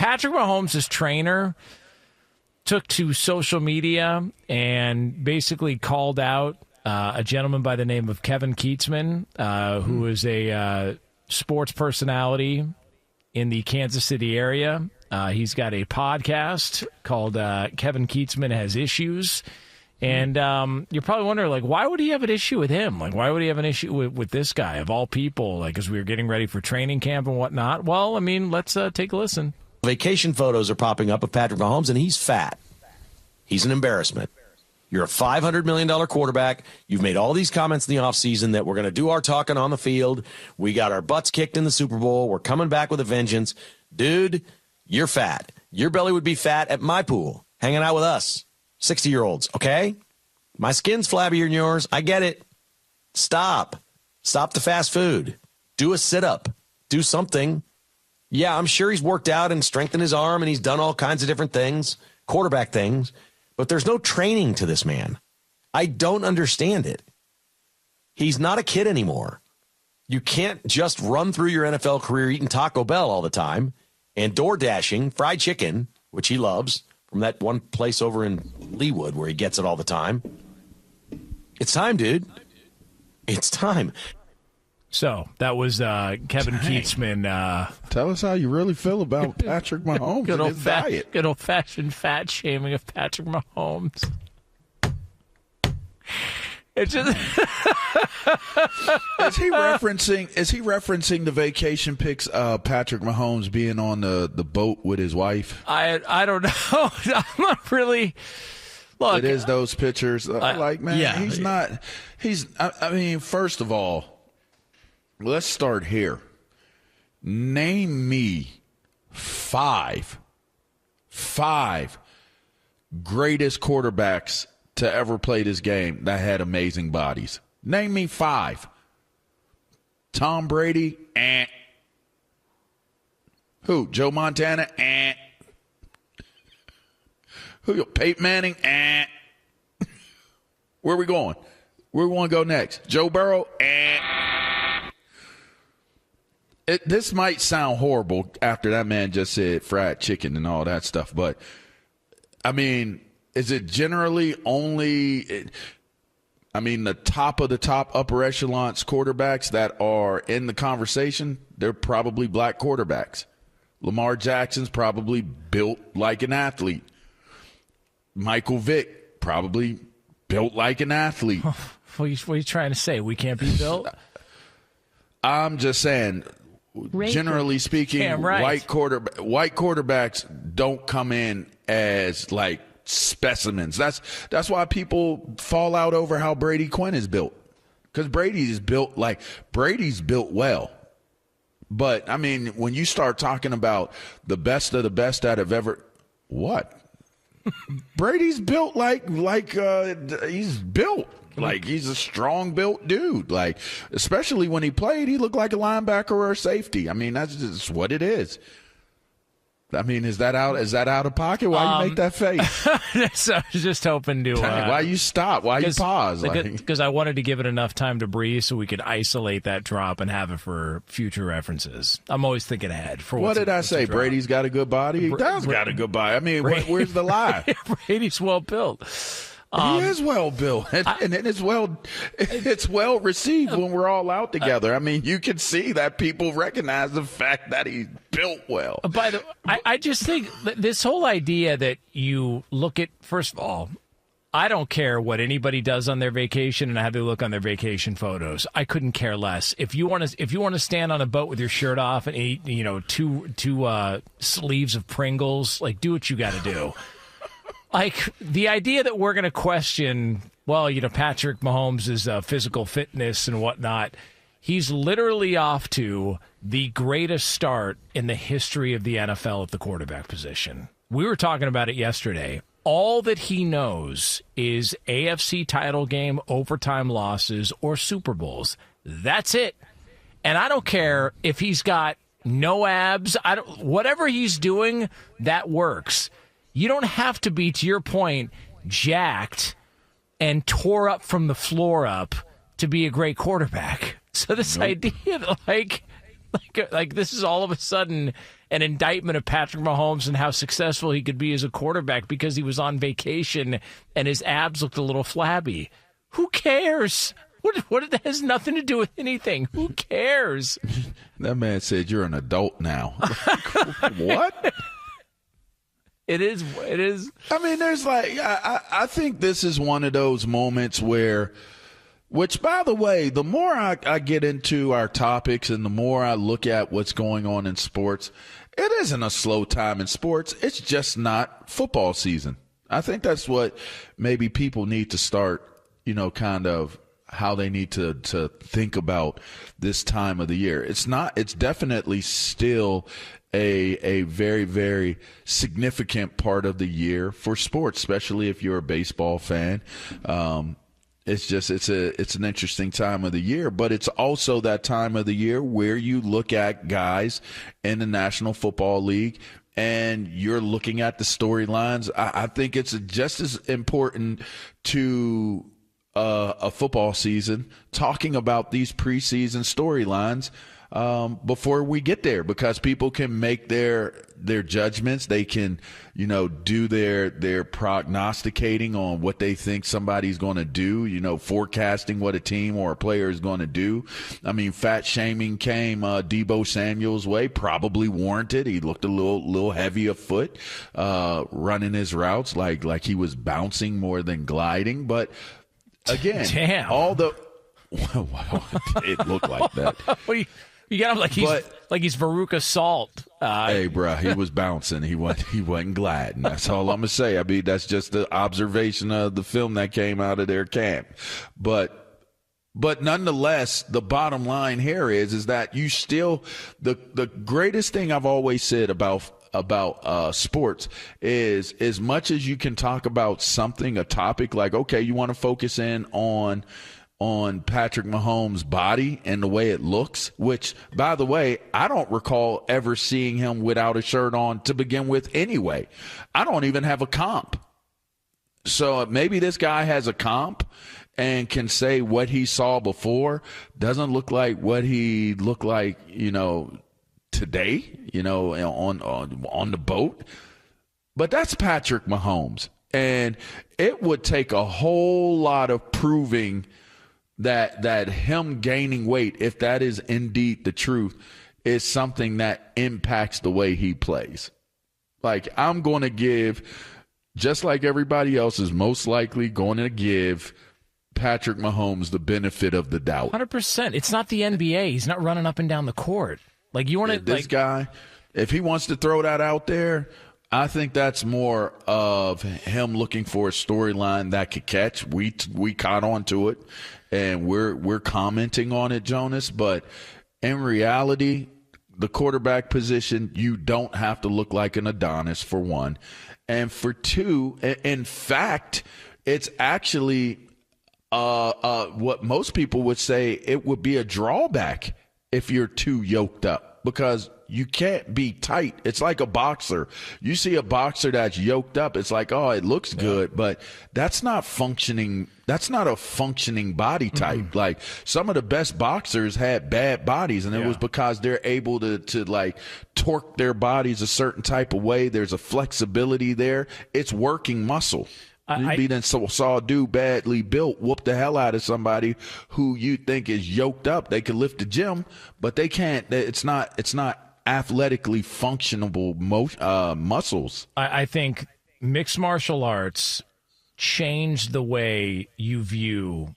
Patrick Mahomes' trainer took to social media and basically called out a gentleman by the name of Kevin Keatsman, who is a sports personality in the Kansas City area. He's got a podcast called Kevin Keatsman Has Issues. And you're probably wondering, like, why would he have an issue with him? Like, why would he have an issue with this guy, of all people, like, as we were getting ready for training camp and whatnot? Well, I mean, let's take a listen. Vacation photos are popping up of Patrick Mahomes, and he's fat. He's an embarrassment. You're a $500 million quarterback. You've made all these comments in the offseason that we're going to do our talking on the field. We got our butts kicked in the Super Bowl. We're coming back with a vengeance. Dude, you're fat. Your belly would be fat at my pool, hanging out with us, 60-year-olds, okay? My skin's flabbier than yours. I get it. Stop. Stop the fast food. Do a sit-up. Do something. Yeah, I'm sure he's worked out and strengthened his arm, and he's done all kinds of different things, quarterback things, but there's no training to this man. I don't understand it. He's not a kid anymore. You can't just run through your NFL career eating Taco Bell all the time and door dashing fried chicken, which he loves, from that one place over in Leawood where he gets it all the time. It's time, dude. It's time. So that was Kevin Keatsman. Tell us how you really feel about Patrick Mahomes and his diet. Good old-fashioned fat shaming of Patrick Mahomes. It's just Is he referencing the vacation pics of Patrick Mahomes being on the boat with his wife? I don't know. I'm not really. Look, it is those pictures. He's not. I mean, first of all, let's start here. Name me five greatest quarterbacks to ever play this game that had amazing bodies. Name me five. Tom Brady, Who? Joe Montana, Who? Peyton Manning, Where are we going? Where we want to go next? Joe Burrow, This might sound horrible after that man just said fried chicken and all that stuff, but, I mean, is it generally only the top of the top upper echelons quarterbacks that are in the conversation? They're probably black quarterbacks. Lamar Jackson's probably built like an athlete. Michael Vick, probably built like an athlete. What are you trying to say? We can't be built? I'm just saying, generally speaking, white quarterbacks don't come in as like specimens. That's why people fall out over how Brady Quinn is built, because Brady's built well. But I mean, when you start talking about the best of the best that have ever, what? Brady's built like he's built. Like, he's a strong-built dude. Like, especially when he played, he looked like a linebacker or a safety. I mean, that's just what it is. I mean, is that out of pocket? Why you make that face? So I was just hoping to. Why you stop? Why you pause? Because I wanted to give it enough time to breathe so we could isolate that drop and have it for future references. I'm always thinking ahead. What did I say? Brady's got a good body. He does got a good body. I mean, where's the lie? Brady's well built. He is well built, and it's well received when we're all out together. I mean, you can see that people recognize the fact that he's built well. By the way, I just think this whole idea that you look at, first of all, I don't care what anybody does on their vacation and how they look on their vacation photos. I couldn't care less. If you want to stand on a boat with your shirt off and eat, two sleeves of Pringles, like, do what you got to do. Like, the idea that we're going to question, Patrick Mahomes' physical fitness and whatnot, he's literally off to the greatest start in the history of the NFL at the quarterback position. We were talking about it yesterday. All that he knows is AFC title game, overtime losses, or Super Bowls. That's it. And I don't care if he's got no abs. Whatever he's doing, that works. You don't have to be, to your point, jacked and tore up from the floor up to be a great quarterback. So this idea that like this is all of a sudden an indictment of Patrick Mahomes and how successful he could be as a quarterback because he was on vacation and his abs looked a little flabby. Who cares? What it has nothing to do with anything. Who cares? That man said you're an adult now. What? It is. I mean, there's I think this is one of those moments where, which, by the way, the more I get into our topics and the more I look at what's going on in sports, it isn't a slow time in sports. It's just not football season. I think that's what maybe people need to start, kind of how they need to think about this time of the year. It's definitely still a very, very significant part of the year for sports, especially if you're a baseball fan. It's an interesting time of the year, but it's also that time of the year where you look at guys in the National Football League and you're looking at the storylines. I think it's just as important to a football season talking about these preseason storylines before we get there, because people can make their judgments. They can, do their prognosticating on what they think somebody's going to do, forecasting what a team or a player is going to do. I mean, fat shaming came Deebo Samuel's way, probably warranted. He looked a little heavy of foot, running his routes like he was bouncing more than gliding. But again, damn. Well, it looked like that. You got him like he's Veruca Salt. Hey, bro, he was bouncing. He wasn't gliding. That's all I'm gonna say. I mean, that's just the observation of the film that came out of their camp. But nonetheless, the bottom line here is that you still the greatest thing I've always said about sports is, as much as you can talk about something, a topic, like, okay, you want to focus in on Patrick Mahomes' body and the way it looks, which, by the way, I don't recall ever seeing him without a shirt on to begin with anyway. I don't even have a comp. So maybe this guy has a comp and can say what he saw before doesn't look like what he looked like, today, on the boat. But that's Patrick Mahomes. And it would take a whole lot of proving that him gaining weight, if that is indeed the truth, is something that impacts the way he plays. Like, I'm going to give, just like everybody else is most likely going to give Patrick Mahomes the benefit of the doubt. 100%. It's not the NBA. He's not running up and down the court. Like, you want to, this guy, if he wants to throw that out there, I think that's more of him looking for a storyline that could catch. We caught on to it, and we're commenting on it, Jonas. But in reality, the quarterback position, you don't have to look like an Adonis, for one. And for two, in fact, it's actually what most people would say it would be a drawback if you're too yoked up, because you can't be tight. It's like a boxer. You see a boxer that's yoked up, it's like, oh, it looks good, but that's not functioning. That's not a functioning body type. Mm-hmm. Like, some of the best boxers had bad bodies, and it was because they're able to like torque their bodies a certain type of way. There's a flexibility there. It's working muscle. You then saw a dude badly built whoop the hell out of somebody who you think is yoked up. They can lift the gym, but they can't. It's not athletically functionable muscles. I think mixed martial arts changed the way you view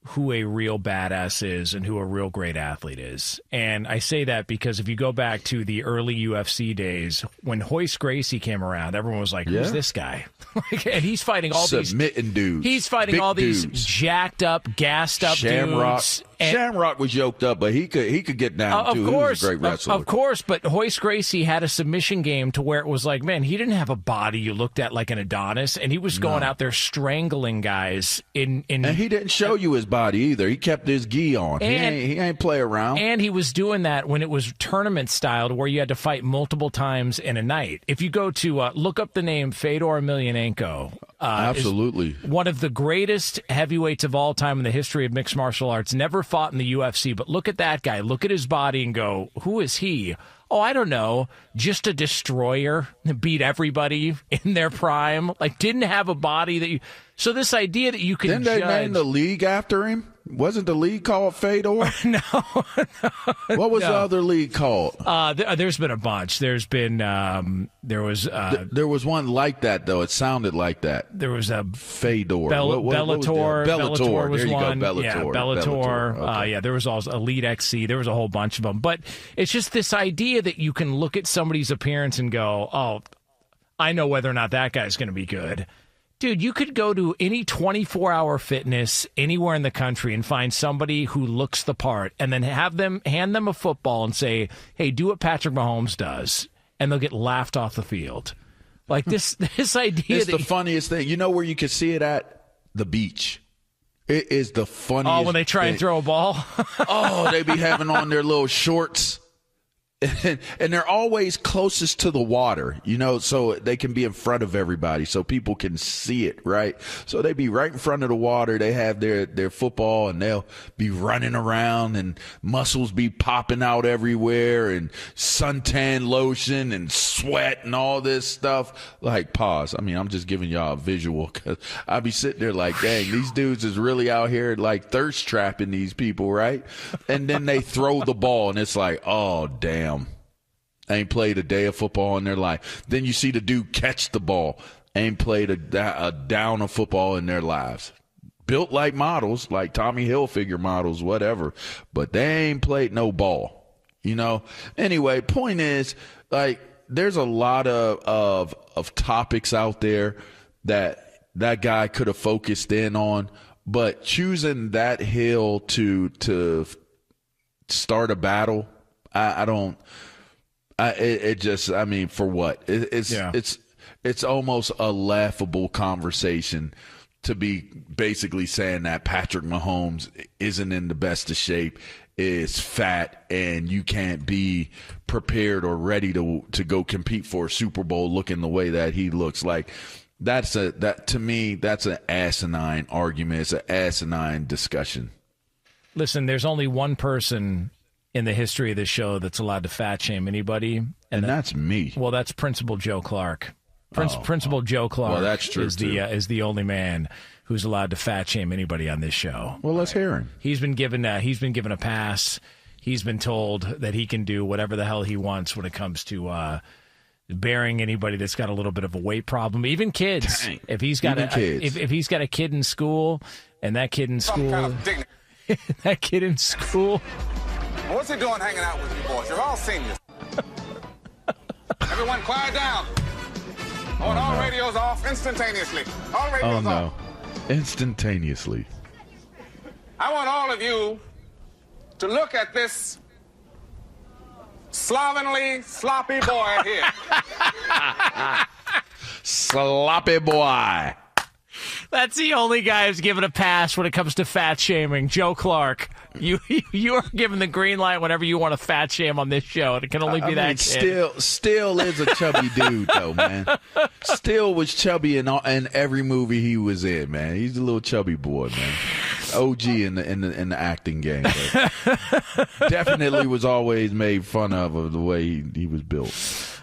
who a real badass is and who a real great athlete is. And I say that because if you go back to the early UFC days, when Royce Gracie came around, everyone was like, who's this guy? And he's fighting all submitting dudes. He's fighting all these jacked up, gassed up dudes. Shamrock was yoked up, but he could get down too. He was a great wrestler. Of course, but Royce Gracie had a submission game to where it was like, man, he didn't have a body you looked at like an Adonis, and he was going out there strangling guys and he didn't show you his body either. He kept his gi on. He ain't play around. And he was doing that when it was tournament style, to where you had to fight multiple times in a night. If you go to look up the name Fedor Emelianenko, absolutely one of the greatest heavyweights of all time in the history of mixed martial arts, never fought in the UFC, but look at that guy. Look at his body and go, who is he? I don't know, just a destroyer, beat everybody in their prime, like didn't have a body that you. So this idea that you can Didn't they name the league after him? Wasn't the league called Fedor? No. What was the other league called? There's been a bunch. There's been there was one like that though. It sounded like that. There was a Fedor. Bellator. Bellator was there you one. Go. Bellator. Yeah, Bellator. Okay. There was also Elite XC. There was a whole bunch of them. But it's just this idea that you can look at somebody's appearance and go, "Oh, I know whether or not that guy's going to be good." Dude, you could go to any 24-hour fitness anywhere in the country and find somebody who looks the part and then hand them a football and say, hey, do what Patrick Mahomes does, and they'll get laughed off the field. Like this idea. It's the funniest thing. You know where you can see it at? The beach. It is the funniest when they try and throw a ball? They be having on their little shorts. And they're always closest to the water, so they can be in front of everybody so people can see it, right? So they be right in front of the water. They have their football and they'll be running around and muscles be popping out everywhere and suntan lotion and sweat and all this stuff. Like, pause. I mean, I'm just giving y'all a visual because I be sitting there like, dang, these dudes is really out here like thirst trapping these people, right? And then they throw the ball and it's like, oh, damn. Ain't played a day of football in their life. Then you see the dude catch the ball. Ain't played a down of football in their lives. Built like models, like Tommy Hilfiger models, whatever. But they ain't played no ball, Anyway, point is, like, there's a lot of topics out there that guy could have focused in on. But choosing that hill to start a battle, I don't. For what? It's almost a laughable conversation to be basically saying that Patrick Mahomes isn't in the best of shape, is fat, and you can't be prepared or ready to go compete for a Super Bowl looking the way that he looks. Like to me, that's an asinine argument. It's an asinine discussion. Listen, there's only one person in the history of the show that's allowed to fat shame anybody. And that's me. Well, that's Principal Joe Clark. Principal Joe Clark well, that's true, is the only man who's allowed to fat shame anybody on this show. Well, let's hear him. He's been given a pass. He's been told that he can do whatever the hell he wants when it comes to bearing anybody that's got a little bit of a weight problem, even kids. Dang. If he's got if he's got a kid in school and that kid in school What's he doing hanging out with you boys? You're all seniors. Everyone quiet down. I want all radios off instantaneously. All radios off. Instantaneously. I want all of you to look at this slovenly, sloppy boy here. Sloppy boy. That's the only guy who's given a pass when it comes to fat shaming. Joe Clark. You are given the green light whenever you want to fat shame on this show. It can only be that kid. Still is a chubby dude, though, man. Still was chubby in every movie he was in, man. He's a little chubby boy, man. OG in the acting game. But definitely was always made fun of the way he was built.